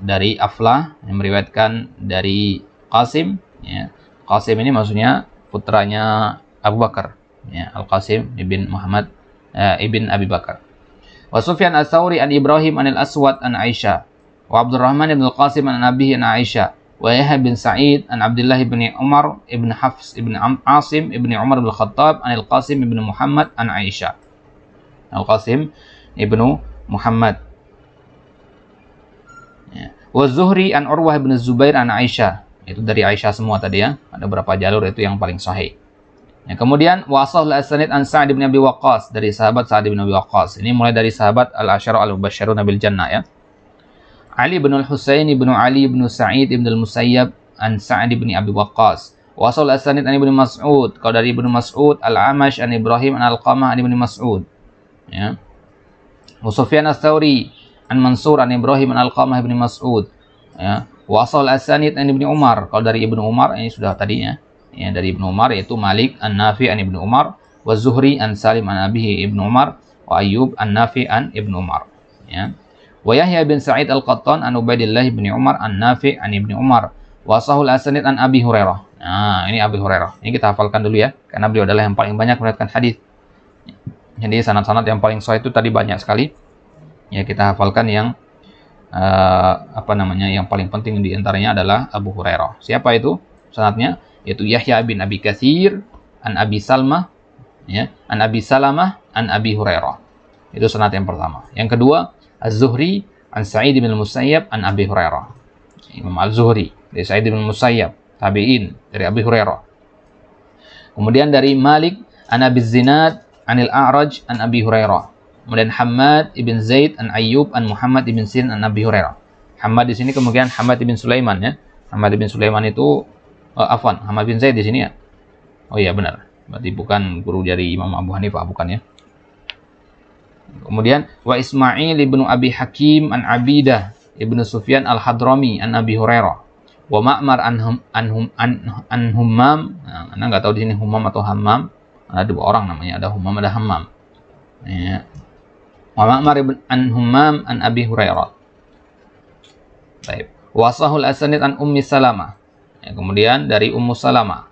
dari Aflah yang meriwayatkan dari Qasim. Ya. Qasim ini maksudnya putranya Abu Bakar. Ya, Al-Qasim ibn Muhammad ibn Abi Bakar. Wa Sufyan Ats-Tsauri an Ibrahim an Al-Aswad an Aisyah. Wa Abdurrahman ibn Al-Qasim an Abihi an Aisyah. Wa Yahya bin Sa'id an Abdullah ibn Umar ibn Hafs ibn Asim ibn Umar bin Khattab an Al-Qasim ibn Muhammad an Aisyah. Al-Qasim ibn Muhammad. Ya. Wa Zuhri an Urwah ibn Zubair an Aisyah. Itu dari Aisyah semua tadi ya. Ada berapa jalur itu yang paling sahih. Ya, kemudian wasahul asanid an Sa'd bin Abi Waqqas, dari sahabat Sa'd bin Abi Waqqas. Ini mulai dari sahabat al-Asyara al-Mubasysyiruna bil Jannah ya. Ali bin al-Husain ibn Ali ibn Sa'id ibn al-Musayyab an Sa'd bin Abi Waqqas. Wasahul asanid an Ibnu Mas'ud. Kalau dari Ibnu Mas'ud, Al-Amash an Ibrahim an Al-Qamah an Ibnu Mas'ud. Ya. Wa Sufyan Ats-Tsauri an Mansur an Ibrahim an Al-Qamah ibn Mas'ud. Ya. Wasahul asanid an Ibnu Umar. Kalau dari Ibnu Umar ini sudah tadinya. Ya, dari Ibnu Umar yaitu Malik an-Nafi an Ibnu Umar, wa Zuhri an Salim an Abihi Ibnu Umar, wa Ayyub an-Nafi an Ibnu Umar. Ya. Wa Yahya bin Sa'id Al-Qattan an Ubaidillah bin Umar an-Nafi an Ibnu Umar, wa sahul asanid an Abi Hurairah. Nah, ini Abi Hurairah. Ini kita hafalkan dulu ya, karena beliau adalah yang paling banyak meriwayatkan hadis. Jadi sanad-sanad yang paling sahih itu tadi banyak sekali. Ya, kita hafalkan yang yang paling penting di antaranya adalah Abu Hurairah. Siapa itu sanadnya? Yaitu Yahya bin Abi Katsir an Abi Salmah, ya, an Abi Salamah an Abi Hurairah. Itu sanad yang pertama. Yang kedua, Az-Zuhri an Sa'id bin Musayyab an Abi Hurairah. Imam Az-Zuhri dari Sa'id bin Musayyab, tabi'in, dari Abi Hurairah. Kemudian dari Malik an Abi Zinad anil A'raj an Abi Hurairah. Kemudian Hammad ibn Zaid an Ayyub an Muhammad ibn Sirin an Abi Hurairah. Hammad di sini kemungkinan Hammad ibn Sulaiman ya. Hammad ibn Sulaiman itu afwan, Hammad bin Zaid di sini ya. Oh iya benar. Berarti bukan guru dari Imam Abu Hanifah, bukan ya. Kemudian wa Ismail ibnu Abi Hakim an Abidah ibnu Sufyan al-Hadrami an Abi Hurairah. Wa Ma'mar an Hummam. Nah, Anda nggak tahu di sini Hummam atau Hammam. Ada dua orang namanya, ada Hummam ada Hammam. Ya. Wa Ma'mar an Hummam an Abi Hurairah. Baik. Wasahul asanid an Ummi Salamah. Ya, kemudian dari Ummu Salamah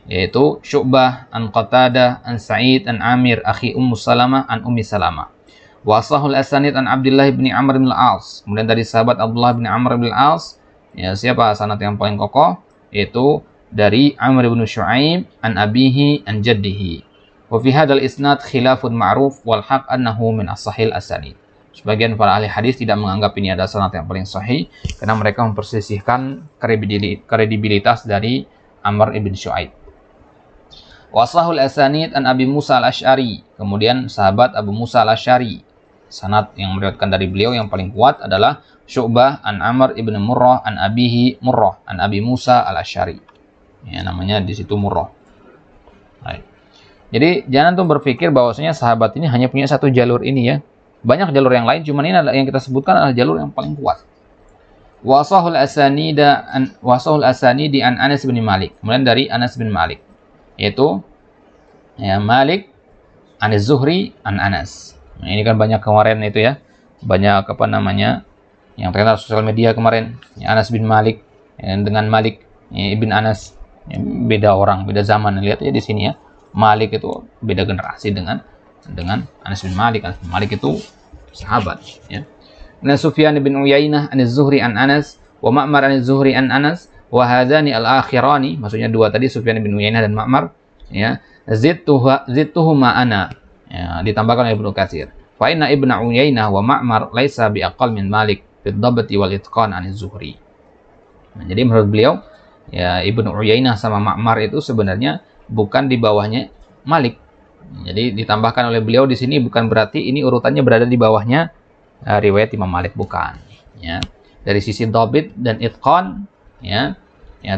yaitu Syu'bah an Qatadah an Sa'id an Amir akhi Ummu Salamah an Ummi Salamah. Wasahul asanid an Abdullah bin Amr bin Al-As. Kemudian dari sahabat Abdullah bin Amr bin Al-As, ya siapa sanad yang paling kokoh? Yaitu dari Amr bin Syu'aib an abihi an jaddihi. Wa fi hadzal isnad khilafun ma'ruf wal haq annahu min as-sahih asanid. Sebagian para ahli hadis tidak menganggap ini adalah sanad yang paling sahih karena mereka mempersisihkan kredibilitas dari Amr ibn Syu'aib. Wasahul asanid an Abi Musa al-Asy'ari. Kemudian sahabat Abu Musa al-Asy'ari. Sanad yang meriwayatkan dari beliau yang paling kuat adalah Syu'bah an Amr ibn Murrah an abihi Murrah an Abi Musa al-Asy'ari. Ya, namanya di situ Murrah. Baik. Jadi jangan tuh berpikir bahwasanya sahabat ini hanya punya satu jalur ini ya. Banyak jalur yang lain, cuman ini adalah yang kita sebutkan adalah jalur yang paling kuat. Wasahul asanidi an Anas bin Malik. Kemudian dari Anas bin Malik, yaitu ya Malik an Zuhri an Anas. Nah, ini kan banyak kemarin itu ya, banyak apa namanya yang terkenal sosial media kemarin. Ya, Anas bin Malik ya, dengan Malik ya, ibn Anas ya, beda orang, beda zaman. Lihat ya di sini ya, Malik itu beda generasi dengan Anas bin Malik. Anas bin Malik itu sahabat ya. Nah, Sufyan bin Uyainah an Zuhri an Anas wa Ma'mar an Zuhri an Anas wa hadzani al-akhirani, maksudnya dua tadi Sufyan bin Uyainah dan Ma'mar ya. Zidtuhu ma'ana ya, ditambahkan oleh Ibnu Katsir. Fa inna Ibnu Uyainah wa Ma'mar laisa bi aqall min Malik fi ad-dabti wal itqan an Zuhri. Nah, jadi menurut beliau ya Ibnu Uyainah sama Ma'mar itu sebenarnya bukan di bawahnya Malik. Jadi ditambahkan oleh beliau di sini bukan berarti ini urutannya berada di bawahnya riwayat Imam Malik, bukan ya. Dari sisi dhabit dan itqan ya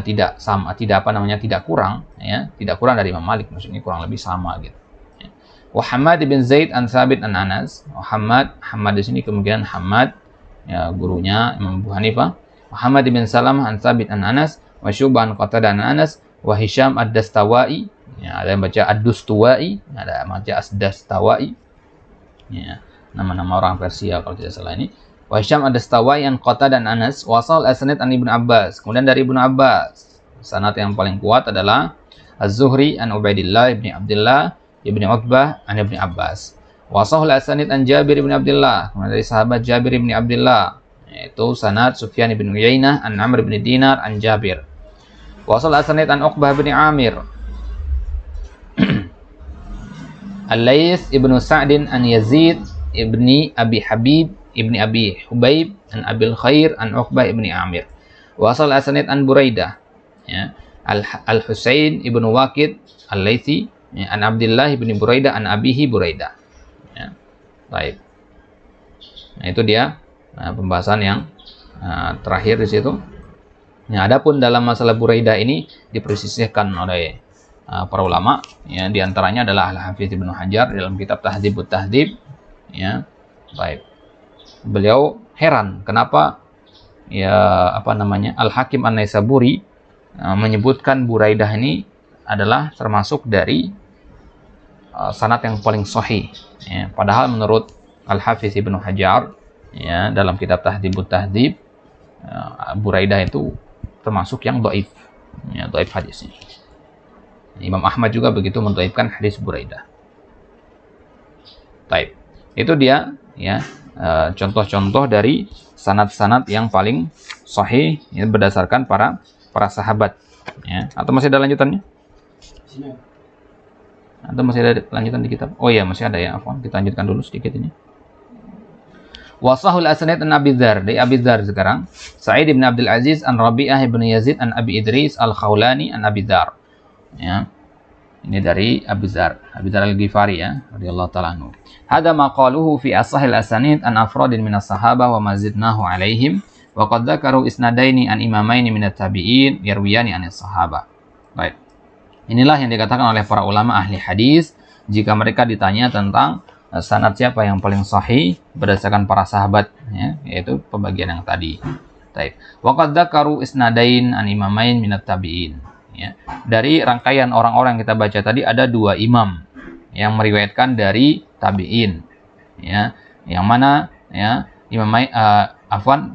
tidak sama, tidak apa namanya, tidak kurang ya, tidak kurang dari Imam Malik, maksudnya kurang lebih sama gitu ya. Wa Hammad bin Zaid an Thabit an Anas. Hammad di sini kemungkinan Hammad ya gurunya Imam Abu Hanifah. Muhammad bin Salamah an Thabit an Anas wa Syu'bah an Qatadah an Anas wa Hisham ad-Dastawai. Ya, ada yang baca ad-Dustuwai, ada yang baca as-Dastawai. Ya, nama-nama orang Persia kalau tidak salah ini. Wa Hisham ad-Dastawai an Qatadah dan Anas, wasal asnad an Ibnu Abbas. Kemudian dari Ibnu Abbas, sanad yang paling kuat adalah Az-Zuhri an Ubaidillah ibni Abdullah ibni Utbah an Ibnu Abbas. Wasal asnad an Jabir ibni Abdullah. Kemudian dari sahabat Jabir ibni Abdullah, yaitu sanad Sufyan ibn Uyainah an Amr ibn Dinar an Jabir. Wasal asnad an Uqbah bin Amir Al-Laits ibnu Sa'din an Yazid ibni Abi Habib ibni Abi Hubaib an Abil Khair an Uqbah ibni Amir. Wasal asanid an Buraidah ya, Al-Husain ibnu Waqid Al-Laitsi ya, an Abdullah ibni Buraidah an Abihi Buraidah ya. Baik. Nah, itu dia pembahasan yang terakhir di situ. Nah, adapun dalam masalah Buraidah ini dipersisihkan oleh para ulama ya, diantaranya adalah Al-Hafidz Ibnu Hajar dalam kitab Tahdzibut Tahdzib ya. Baik, beliau heran kenapa ya apa namanya Al-Hakim An-Naisaburi menyebutkan Buraidah ini adalah termasuk dari sanad yang paling sahih ya. Padahal menurut Al-Hafidz Ibnu Hajar ya dalam kitab Tahdzibut Tahdzib Buraidah itu termasuk yang dhaif ya, dhaif hadisnya. Imam Ahmad juga begitu mendhaifkan hadis Buraidah. Baik, itu dia ya contoh-contoh dari sanad-sanad yang paling sahih ya, berdasarkan para sahabat ya. Atau masih ada lanjutannya? Atau masih ada lanjutan di kitab? Oh iya, masih ada ya. Afwan, kita lanjutkan dulu sedikit ini. Wasahul asnad an Abi Dzar, dari Abi Dzar sekarang. Sa'id bin Abdul Aziz an Rabi'ah bin Yazid an Abi Idris al-Khawlani an Abi Dzar. Ya. Ini dari Abu Dzar Al-Ghifari ya, radhiyallahu ta'ala anhu. Hadza maqaluhu fi ashahil asanid an afradin minas sahabah wa mazidnahu alaihim wa qad dzakaru isnadaini an imamaini minat tabi'in yarwiyani anis sahabah. Baik. Inilah yang dikatakan oleh para ulama ahli hadis jika mereka ditanya tentang sanad siapa yang paling sahih berdasarkan para sahabat ya, yaitu pembagian yang tadi. Baik. Wa qad dzakaru isnadain an imamain minat tabi'in. Ya. Dari rangkaian orang-orang yang kita baca tadi ada 2 imam yang meriwayatkan dari tabi'in ya, yang mana ya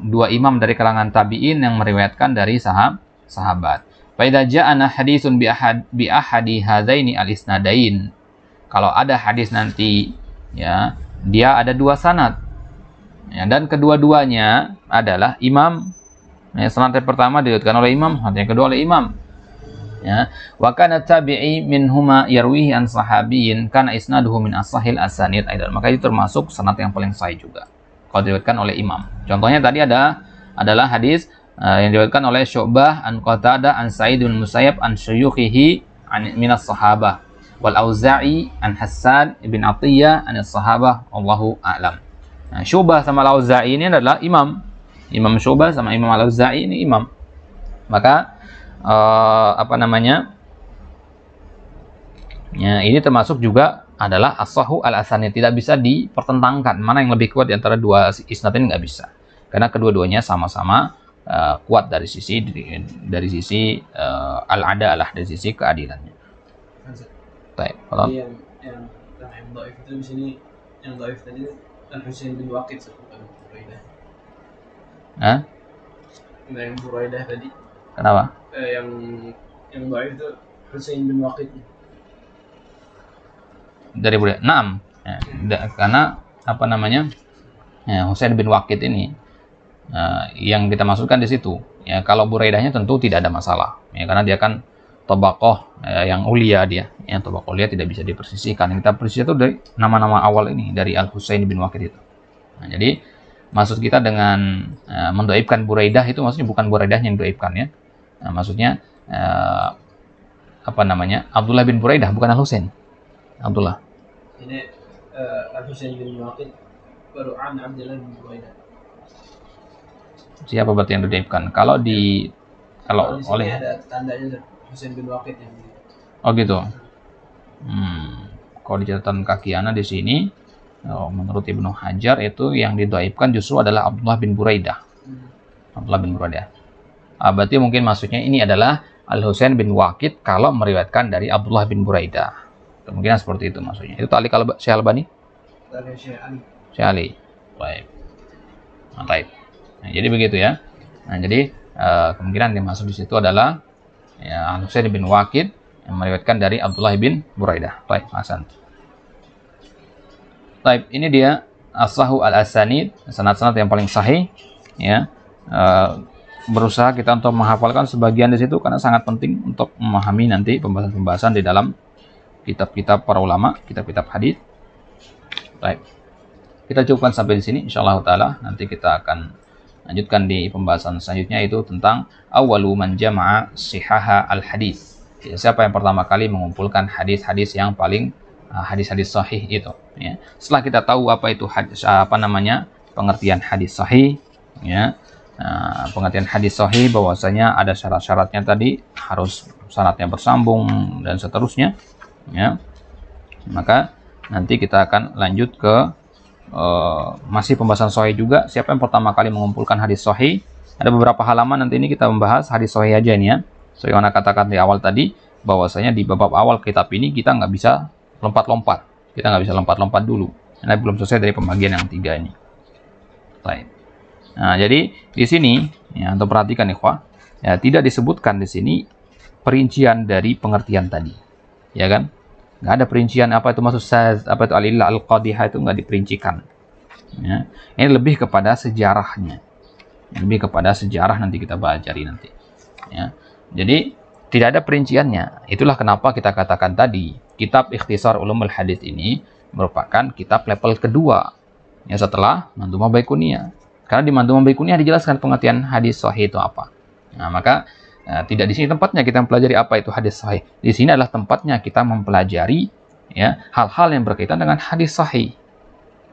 dua imam dari kalangan tabi'in yang meriwayatkan dari sahabat. Fa idza ja'ana haditsun bi ahadi hadaini al-isnadain. Kalau ada hadis nanti ya, dia ada 2 sanad. Ya, dan kedua-duanya adalah imam. Ya, sanad yang pertama diriwayatkan oleh imam, sanad yang kedua oleh imam. Ya, wa kana tabi'i minhuma yarwihi an sahabiyyin kana isnaduhu min ashahil asanid aidan. Maka itu termasuk sanad yang paling sahih juga kalau diriwayatkan oleh imam. Contohnya tadi adalah hadis yang diriwayatkan oleh Syu'bah an Qatadah an Sa'id bin Musayyab an syuyukhihi minas sahabah wal Auza'i an Hassan bin Atiyah anis sahabah, Allahu a'lam. Nah, Syu'bah sama Al-Auza'i ini adalah imam. Imam Syu'bah sama Imam Al-Auza'i ini imam. Maka ya, ini termasuk juga adalah as-sahu al-asanid, tidak bisa dipertentangkan mana yang lebih kuat di antara 2 isnad ini, nggak bisa, karena kedua-duanya sama-sama kuat dari sisi al-adalah, dari sisi keadilannya. Baik, kalau yang dhaif itu di sini, yang dhaif tadi Al-Husain bin Waqid bukan Buraidah. Yang Buraidah tadi. Kenapa? Yang dhaif itu Husain bin Waqid. Dari Buraidah. Naam. Ya, karena ya, Husain bin Waqid ini yang kita masukkan di situ. Ya, kalau Buraidahnya tentu tidak ada masalah. Ya, karena dia kan tabaqah yang ulia dia. Yang tabaqah ulia tidak bisa dipersisihkan. Yang kita persisih itu dari nama-nama awal ini, dari Al-Husain bin Waqid itu. Nah, jadi maksud kita dengan mendoibkan Buraidah itu maksudnya bukan Buraidahnya yang doibkan ya. Nah, maksudnya Abdullah bin Buraidah, bukan Al-Husain. Abdullah. Ini Al-Husain bin Waqid baru an Abdullah bin Buraidah. Siapa berarti yang doibkan? Kalau oleh ada tandanya Husain bin Waqid yang di... Oh gitu. Kalau di catatan kaki ana di sini, menurut Ibnu Hajar itu yang didoibkan justru adalah Abdullah bin Buraidah. Abdullah bin Buraidah. Berarti mungkin maksudnya ini adalah Al-Husain bin Waqid kalau meriwayatkan dari Abdullah bin Buraidah. Kemungkinan seperti itu maksudnya. Itu tali kalau Syekh Albani? Dari Syekh Ali. Syekh Ali. Baik. Baik. Nah, jadi begitu ya. Nah, jadi kemungkinan yang masuk di situ adalah ya, Al-Husain bin Waqid yang meriwayatkan dari Abdullah bin Buraidah. Baik, Hasan. Baik, ini dia as-sahu al-asanid, sanad-sanad yang paling sahih ya. Berusaha kita untuk menghafalkan sebagian di situ karena sangat penting untuk memahami nanti pembahasan-pembahasan di dalam kitab-kitab para ulama, kitab-kitab hadis. Baik. Kita cukupkan sampai di sini insyaallah taala. Nanti kita akan lanjutkan di pembahasan selanjutnya, itu tentang awwalu man jama'a sihaha al-hadis. Siapa yang pertama kali mengumpulkan hadis-hadis yang paling hadis-hadis sahih itu ya. Setelah kita tahu apa itu hadis, pengertian hadis sahih ya. Pengertian hadis sahih bahwasanya ada syarat-syaratnya tadi, harus sanadnya bersambung dan seterusnya ya. Maka nanti kita akan lanjut ke masih pembahasan sahih juga. Siapa yang pertama kali mengumpulkan hadis sahih? Ada beberapa halaman nanti ini kita membahas hadis sahih aja ini ya. Sebagaimana katakan di awal tadi, bahwasanya di bab awal kitab ini kita nggak bisa lompat-lompat. Kita nggak bisa lompat-lompat dulu. Karena belum selesai dari pembagian yang 3 ini. Baik. Nah, jadi di sini ya, untuk perhatikan ikhwah, ya, tidak disebutkan di sini perincian dari pengertian tadi. Ya kan? Nggak ada perincian apa itu maksud saz, apa itu al-illah al-qadhihah, itu nggak diperincikan. Ya. Ini lebih kepada sejarahnya. Lebih kepada sejarah, nanti kita pelajari nanti. Ya. Jadi tidak ada perinciannya. Itulah kenapa kita katakan tadi, kitab Ikhtisar Ulumul Hadits ini merupakan kitab level kedua ya, setelah Mandhumah Baiquniyah. Karena di Mandhumah Baiquniyah dijelaskan pengertian hadis sahih itu apa. Nah, maka Nah, tidak di sini tempatnya kita mempelajari apa itu hadis sahih. Di sini adalah tempatnya kita mempelajari ya hal-hal yang berkaitan dengan hadis sahih.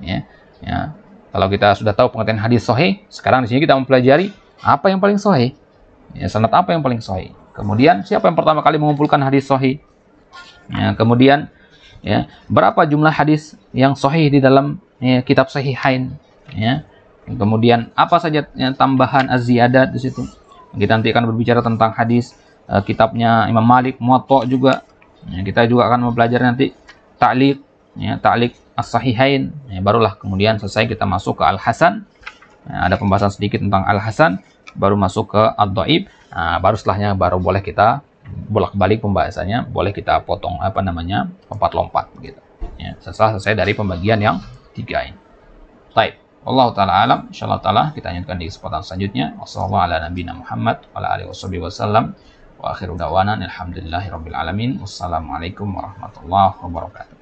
Ya, ya. Kalau kita sudah tahu pengertian hadis sahih, sekarang di sini kita mempelajari apa yang paling sahih. Ya, sanad apa yang paling sahih. Kemudian siapa yang pertama kali mengumpulkan hadis sahih? Ya, kemudian ya, berapa jumlah hadis yang sahih di dalam ya, kitab Sahihain? Ya. Kemudian apa saja ya, tambahan az-ziyadat di situ? Kita nanti akan berbicara tentang hadis kitabnya Imam Malik, Muwatta juga. Ya, kita juga akan mempelajari nanti ta'liq, ya, ta'liq as-sahihain. Ya, barulah kemudian selesai kita masuk ke Al-Hasan. Ya, ada pembahasan sedikit tentang Al-Hasan, baru masuk ke Ad-Dhaif. Nah, baru setelahnya baru boleh kita bolak-balik pembahasannya, boleh kita potong apa namanya, lompat-lompat gitu. Ya, selesai dari pembagian yang 3 ini. Baik. Allah Ta'ala alam, insyaAllah Ta'ala kita lanjutkan di kesempatan selanjutnya. Wassalamualaikum warahmatullahi wabarakatuh.